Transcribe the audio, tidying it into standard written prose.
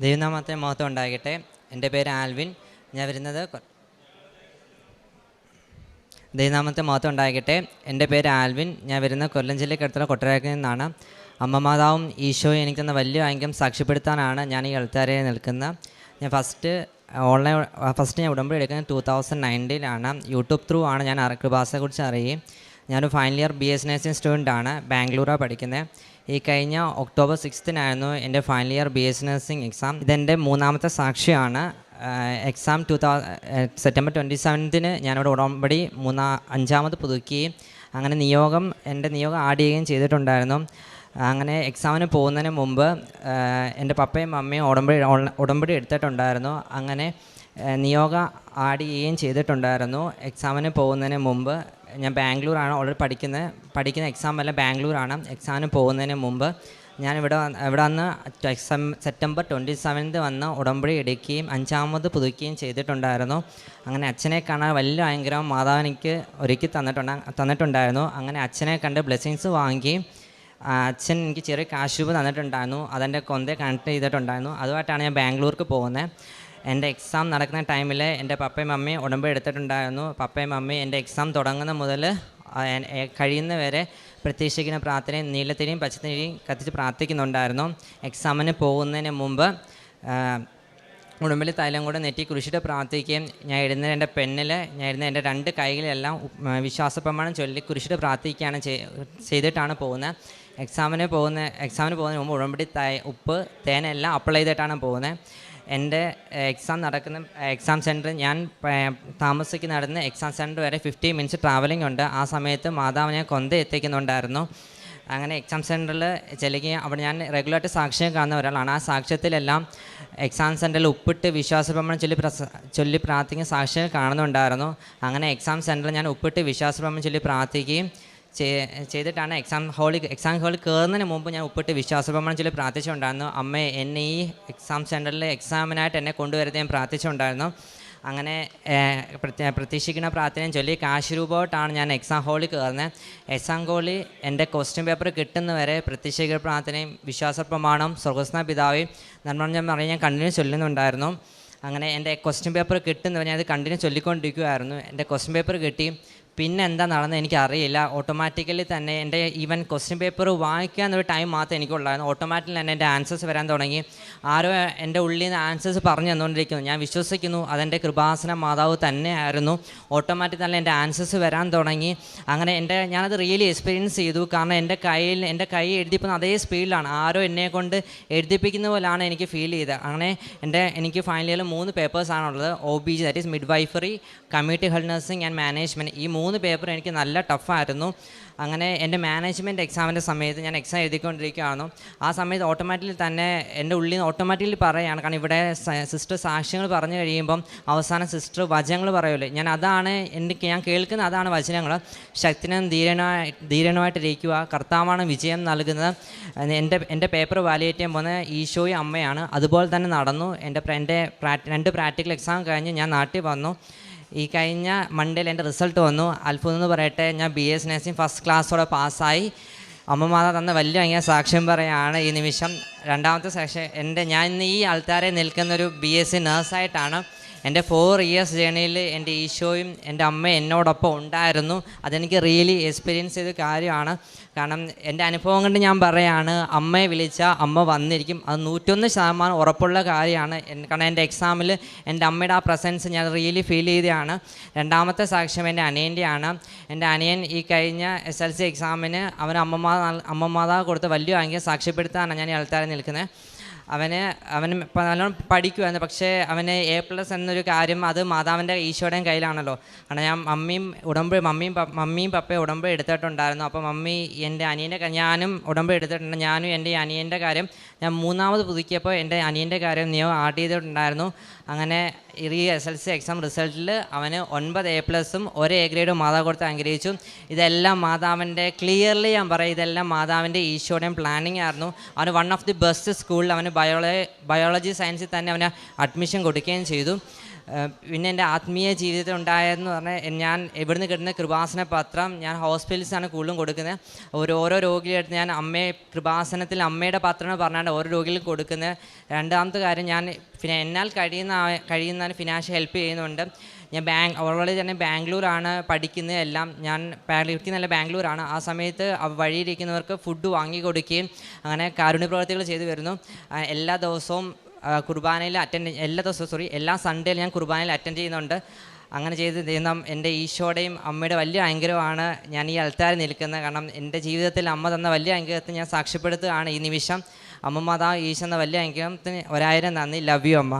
ദൈവനാമത്തെ മഹത്വം ഉണ്ടാകട്ടെ. എൻ്റെ പേര് ആൽവിൻ. ഞാൻ വരുന്നത് ദൈവനാമത്തെ മഹത്വം ഉണ്ടാകട്ടെ. എൻ്റെ പേര് ആൽവിൻ. ഞാൻ വരുന്ന കൊല്ലം ജില്ലയ്ക്കടുത്തുള്ള കൊട്ടരക്കൽ നിന്നാണ്. അമ്മ മാതാവും ഈശോയും എനിക്ക് തന്ന വലിയ അനുഗ്രഹം സാക്ഷ്യപ്പെടുത്താനാണ് ഞാൻ ഈ അൾത്താരയിൽ നിൽക്കുന്നത്. ഞാൻ ഫസ്റ്റ് ഞാൻ ഉടമ്പടി എടുക്കുന്നത് 2019 യൂട്യൂബ് ത്രൂ ആണ് ഞാൻ കൃപാസനെക്കുറിച്ച് അറിയുകയും. ഞാനൊരു ഫൈനൽ ഇയർ BS നഴ്സിംഗ് സ്റ്റുഡൻ്റാണ്. ബാംഗ്ലൂരാണ് പഠിക്കുന്നത്. ഈ കഴിഞ്ഞ ഒക്ടോബർ 6 എൻ്റെ final year BS nursing exam. ഇതെൻ്റെ മൂന്നാമത്തെ സാക്ഷിയാണ്. എക്സാം സെപ്റ്റംബർ 27 ഞാനിവിടെ ഉടമ്പടി അഞ്ചാമത് പുതുക്കുകയും അങ്ങനെ എൻ്റെ നിയോഗം ആഡ് ചെയ്യുകയും ചെയ്തിട്ടുണ്ടായിരുന്നു. അങ്ങനെ എക്സാമിന് പോകുന്നതിന് മുമ്പ് എൻ്റെ പപ്പയും അമ്മയും ഉടമ്പടി എടുത്തിട്ടുണ്ടായിരുന്നു. അങ്ങനെ നിയോഗം ആഡ് ചെയ്യുകയും ചെയ്തിട്ടുണ്ടായിരുന്നു. എക്സാമിന് പോകുന്നതിന് മുമ്പ് ഞാൻ ബാംഗ്ലൂരാണ് ഓൾറെഡി പഠിക്കുന്ന എക്സാം എല്ലാം ബാംഗ്ലൂരാണ്. എക്സാമിന് പോകുന്നതിന് മുമ്പ് ഞാൻ ഇവിടെ വന്ന് സെപ്റ്റംബർ 27 വന്ന് ഉടമ്പടി എടുക്കുകയും അഞ്ചാമത് പുതുക്കുകയും ചെയ്തിട്ടുണ്ടായിരുന്നു. അങ്ങനെ അച്ഛനെ കാണാൻ വലിയ അനുഗ്രഹം മാതാവ് എനിക്ക് ഒരുക്കി തന്നിട്ടുണ്ടായിരുന്നു. അങ്ങനെ അച്ഛനെ കണ്ട് ബ്ലെസ്സിങ്സ് വാങ്ങുകയും അച്ഛൻ എനിക്ക് ചെറിയ കാശ് രൂപ തന്നിട്ടുണ്ടായിരുന്നു. അതെൻ്റെ കൊന്തയെ കണക്ട് ചെയ്തിട്ടുണ്ടായിരുന്നു. അതുമായിട്ടാണ് ഞാൻ ബാംഗ്ലൂർക്ക് പോകുന്നത്. എൻ്റെ എക്സാം നടക്കുന്ന ടൈമിൽ എൻ്റെ പപ്പയും മമ്മിയും ഉടമ്പടി എടുത്തിട്ടുണ്ടായിരുന്നു. പപ്പയും മമ്മിയും എൻ്റെ എക്സാം തുടങ്ങുന്ന മുതൽ കഴിയുന്നവരെ പ്രതീക്ഷിക്കുന്ന പ്രാർത്ഥനയും നീലത്തിനെയും പച്ചത്തിനെയും കത്തിച്ച് പ്രാർത്ഥിക്കുന്നുണ്ടായിരുന്നു. എക്സാമിന് പോകുന്നതിന് മുമ്പ് ഉടമ്പിൽ തൈലം കൂടെ നെറ്റി കുരിശിട്ട് പ്രാർത്ഥിക്കുകയും ഞാൻ എഴുതുന്ന എൻ്റെ പെണ്ണിൽ ഞാൻ എഴുതുന്ന എൻ്റെ രണ്ട് കൈകളിലെല്ലാം വിശ്വാസ പ്രമാണം ചൊല്ലി കുരിശിട്ട് പ്രാർത്ഥിക്കുകയാണ് ചെയ്തിട്ടാണ് പോകുന്നത്. എക്സാമിന് പോകുന്നതിന് മുമ്പ് ഉടമ്പടി ഉപ്പ് തേനെല്ലാം അപ്ലൈ ചെയ്തിട്ടാണ് പോകുന്നത്. എൻ്റെ എക്സാം സെൻറ്റർ ഞാൻ താമസിക്കുന്നിടന്ന് എക്സാം സെൻറ്റർ വരെ 50 മിനിറ്റ്സ് ട്രാവലിംഗ് ഉണ്ട്. ആ സമയത്ത് മാതാവിനെ കൊന്ത എത്തിക്കുന്നുണ്ടായിരുന്നു. അങ്ങനെ എക്സാം സെൻറ്ററിൽ ചെല്ലുകയും അവിടെ ഞാൻ റെഗുലറായിട്ട് സാക്ഷ്യം കാണുന്ന ഒരാളാണ്. ആ സാക്ഷ്യത്തിലെല്ലാം എക്സാം സെൻറ്ററിൽ ഉപ്പിട്ട് വിശ്വാസപ്രമാണം ചൊല്ലി പ്രാർത്ഥിക്കുന്ന സാക്ഷ്യം കാണുന്നുണ്ടായിരുന്നു. അങ്ങനെ എക്സാം സെൻറ്ററിൽ ഞാൻ ഉപ്പിട്ട് വിശ്വാസപ്രമാണം ചൊല്ലി പ്രാർത്ഥിക്കുകയും ചെയ്തിട്ടാണ് എക്സാം ഹാളിൽ കയറുന്നതിന് മുമ്പ് ഞാൻ ഉപ്പിട്ട് വിശ്വാസപ്രമാണം ചൊല്ലി പ്രാർത്ഥിച്ചിട്ടുണ്ടായിരുന്നു. അമ്മ എന്നെ ഈ എക്സാം സെൻറ്ററിൽ എക്സാമിനായിട്ട് എന്നെ കൊണ്ടുവരുന്നത് ഞാൻ പ്രാർത്ഥിച്ചിട്ടുണ്ടായിരുന്നു. അങ്ങനെ പ്രതീക്ഷിക്കുന്ന പ്രാർത്ഥനയും ചൊല്ലി കാശ് രൂപമായിട്ടാണ് ഞാൻ എക്സാം ഹാളിൽ കയറുന്നത്. എക്സാം ഹാളിൽ എൻ്റെ ക്വസ്റ്റ്യൻ പേപ്പർ കിട്ടുന്നവരെ പ്രതീക്ഷിക്കുന്ന പ്രാർത്ഥനയും വിശ്വാസപ്രമാണം സ്വർഗ്ഗസ്ഥനായ പിതാവേ ഞാൻ കണ്ടിന്യൂ ചൊല്ലുന്നുണ്ടായിരുന്നു. അങ്ങനെ എൻ്റെ ക്വസ്റ്റ്യൻ പേപ്പർ കിട്ടുന്നവരെ ഞാൻ അത് കണ്ടിന്യൂ ചൊല്ലിക്കൊണ്ടിരിക്കുമായിരുന്നു. എൻ്റെ ക്വസ്റ്റ്യൻ പേപ്പർ കിട്ടി. പിന്നെ എന്താ നടന്നത് എനിക്കറിയില്ല. ഓട്ടോമാറ്റിക്കലി തന്നെ എൻ്റെ ഈവൻ ക്വസ്റ്റ്യൻ പേപ്പർ വായിക്കാനൊരു ടൈം മാത്രമേ എനിക്കുള്ളായിരുന്നു. ഓട്ടോമാറ്റിക്കലി തന്നെ എൻ്റെ ആൻസേഴ്സ് വരാൻ തുടങ്ങി. ആരോ എൻ്റെ ഉള്ളിൽ നിന്ന് ആൻസേഴ്സ് പറഞ്ഞു തന്നുകൊണ്ടിരിക്കുന്നു. ഞാൻ വിശ്വസിക്കുന്നു അതെൻ്റെ കൃപാസന മാതാവ് തന്നെയായിരുന്നു. ഓട്ടോമാറ്റിക് തന്നെ എൻ്റെ ആൻസേഴ്സ് വരാൻ തുടങ്ങി. അങ്ങനെ ഞാനത് റിയലി എക്സ്പീരിയൻസ് ചെയ്തു. കാരണം എൻ്റെ കൈ എഴുതിപ്പിക്കുന്ന അതേ സ്പീഡിലാണ്. ആരോ എന്നെ കൊണ്ട് എഴുതിപ്പിക്കുന്ന പോലെയാണ് എനിക്ക് ഫീൽ ചെയ്തത്. അങ്ങനെ എനിക്ക് ഫൈനൽ ഇയറിൽ 3 പേപ്പേഴ്സാണുള്ളത്. OBG, that is midwifery, community health nursing and management. ഈ 3 പേപ്പർ എനിക്ക് നല്ല ടഫായിരുന്നു. അങ്ങനെ എൻ്റെ മാനേജ്മെൻറ്റ് എക്സാമിൻ്റെ സമയത്ത് ഞാൻ എക്സാം എഴുതിക്കൊണ്ടിരിക്കുകയായിരുന്നു. ആ സമയത്ത് ഓട്ടോമാറ്റിക്കലി തന്നെ എൻ്റെ ഉള്ളിൽ നിന്ന് ഓട്ടോമാറ്റിക്കലി പറയുകയാണ്. കാരണം ഇവിടെ സിസ്റ്റർ സാക്ഷ്യങ്ങൾ പറഞ്ഞു കഴിയുമ്പം അവസാനം സിസ്റ്റർ വചനങ്ങൾ പറയുമല്ലോ. ഞാൻ കേൾക്കുന്ന അതാണ് വചനങ്ങൾ. ശക്തിനും ധീരനുമായിട്ടിരിക്കുക, കർത്താവാണ് വിജയം നൽകുന്നത്. എൻ്റെ പേപ്പർ വാലിഡേറ്റ് ചെയ്യാൻ പോകുന്ന ഈശോയും അമ്മയാണ്. അതുപോലെ തന്നെ നടന്നു. എൻ്റെ 2 പ്രാക്ടിക്കൽ എക്സാം കഴിഞ്ഞ് ഞാൻ നാട്ടിൽ വന്നു. ഈ കഴിഞ്ഞ മൺഡേയിൽ എൻ്റെ റിസൾട്ട് വന്നു. അത്ഭുതം എന്ന് പറയട്ടെ, ഞാൻ BS നഴ്സിംഗ് ഫസ്റ്റ് ക്ലാസ്സോടെ പാസ്സായി. അമ്മ മാതാ തന്ന വലിയ സാക്ഷ്യം പറയുകയാണ് ഈ നിമിഷം. രണ്ടാമത്തെ സാക്ഷ്യം ഞാൻ ഇന്ന് ഈ ആൾക്കാരെ നിൽക്കുന്നൊരു BSc നേഴ്സായിട്ടാണ്. എൻ്റെ 4 ഇയേഴ്സ് ജേണിയിൽ എൻ്റെ ഈശോയും എൻ്റെ അമ്മയും എന്നോടൊപ്പം ഉണ്ടായിരുന്നു. അതെനിക്ക് റിയലി എക്സ്പീരിയൻസ് ചെയ്ത കാര്യമാണ്. കാരണം എൻ്റെ അനുഭവം കൊണ്ട് ഞാൻ പറയുകയാണ്, അമ്മയെ വിളിച്ചാൽ അമ്മ വന്നിരിക്കും. അത് 101% ഉറപ്പുള്ള കാര്യമാണ്. കാരണം എൻ്റെ എക്സാമിൽ എൻ്റെ അമ്മയുടെ ആ പ്രസൻസ് ഞാൻ റിയലി ഫീൽ ചെയ്തതാണ്. രണ്ടാമത്തെ സാക്ഷ്യം എൻ്റെ അനിയൻ്റെയാണ്. എൻ്റെ അനിയൻ ഈ കഴിഞ്ഞ SLC എക്സാമിന് അമ്മ മാതാവ് കൊടുത്ത വലിയ അനുഗ്രഹം സാക്ഷ്യപ്പെടുത്താനാണ് ഞാൻ ഈ ആൾക്കാരെ നിൽക്കുന്നത്. അവന് നല്ലോണം പഠിക്കുമായിരുന്നു. പക്ഷേ അവന് A+ എന്നൊരു കാര്യം അത് മാതാവിൻ്റെ ഈശോയുടെയും കയ്യിലാണല്ലോ. കാരണം ഞാൻ മമ്മിയും പപ്പയും ഉടമ്പടി എടുത്തിട്ടുണ്ടായിരുന്നു. അപ്പോൾ മമ്മി എൻ്റെ അനിയൻ്റെ ഞാനും ഉടമ്പടി എടുത്തിട്ടുണ്ട്. ഞാനും എൻ്റെ അനിയൻ്റെ കാര്യം ഞാൻ 3ാമത് പുതുക്കിയപ്പോൾ എൻ്റെ അനിയൻ്റെ കാര്യം നിയമം ആഡ് ചെയ്തിട്ടുണ്ടായിരുന്നു. അങ്ങനെ ഈ SLC എക്സാം റിസൾട്ടിൽ അവന് 9 A+ഉം 1 A ഗ്രേഡും മാതാവ് കൊടുത്ത് അനുഗ്രഹിച്ചു. ഇതെല്ലാം മാതാവിൻ്റെ ക്ലിയർലി ഞാൻ പറയും, ഇതെല്ലാം മാതാവിൻ്റെ ഈശോയുടെയും പ്ലാനിങ് ആയിരുന്നു. അവന് 1 ഓഫ് ദി ബെസ്റ്റ് സ്കൂളിൽ അവന് ബയോളജി സയൻസിൽ തന്നെ അവന് അഡ്മിഷൻ കൊടുക്കുകയും ചെയ്തു. പിന്നെ എൻ്റെ ആത്മീയ ജീവിതത്തിൽ ഉണ്ടായതെന്ന് പറഞ്ഞാൽ ഞാൻ ഇവിടുന്ന് കിട്ടുന്ന കൃപാസന പത്രം ഞാൻ ഹോസ്പിറ്റൽസാണ് കൂടുതലും കൊടുക്കുന്നത്. ഓരോ രോഗികളെടുത്ത് ഞാൻ കൃപാസനത്തിൽ അമ്മയുടെ പത്രം എന്ന് പറഞ്ഞാണ് ഓരോ രോഗികൾക്കും കൊടുക്കുന്നത്. രണ്ടാമത്തെ കാര്യം, ഞാൻ എന്നാൽ കഴിയുന്ന ഫിനാൻഷ്യൽ ഹെൽപ്പ് ചെയ്യുന്നുണ്ട്. ഞാൻ ഓൾറെഡി തന്നെ ബാംഗ്ലൂരാണ് പഠിക്കുന്നത്. എല്ലാം ഞാൻ പഠിക്കുന്നതല്ല ബാംഗ്ലൂരാണ്. ആ സമയത്ത് വഴിയിരിക്കുന്നവർക്ക് ഫുഡ് വാങ്ങി കൊടുക്കുകയും അങ്ങനെ കാരുണ്യ പ്രവർത്തികൾ ചെയ്തു വരുന്നു. എല്ലാ ദിവസവും കുർബാനയിൽ എല്ലാ സൺഡേയിൽ ഞാൻ കുർബാനയിൽ അറ്റൻഡ് ചെയ്യുന്നുണ്ട്. അങ്ങനെ ചെയ്യുന്ന എൻ്റെ ഈശോയുടെയും അമ്മയുടെ വലിയ അനുഗ്രഹമാണ് ഞാൻ ഈ അൾത്താരിൽ നിൽക്കുന്നത്. കാരണം എൻ്റെ ജീവിതത്തിൽ അമ്മ തന്ന വലിയ അനുഗ്രഹത്തെ ഞാൻ സാക്ഷ്യപ്പെടുത്തുകയാണ് ഈ നിമിഷം. അമ്മ മാതാവ് ഈശോ എന്ന വലിയ അനുഗ്രഹത്തിന് 1000 നന്ദി. ലവ് യു അമ്മ.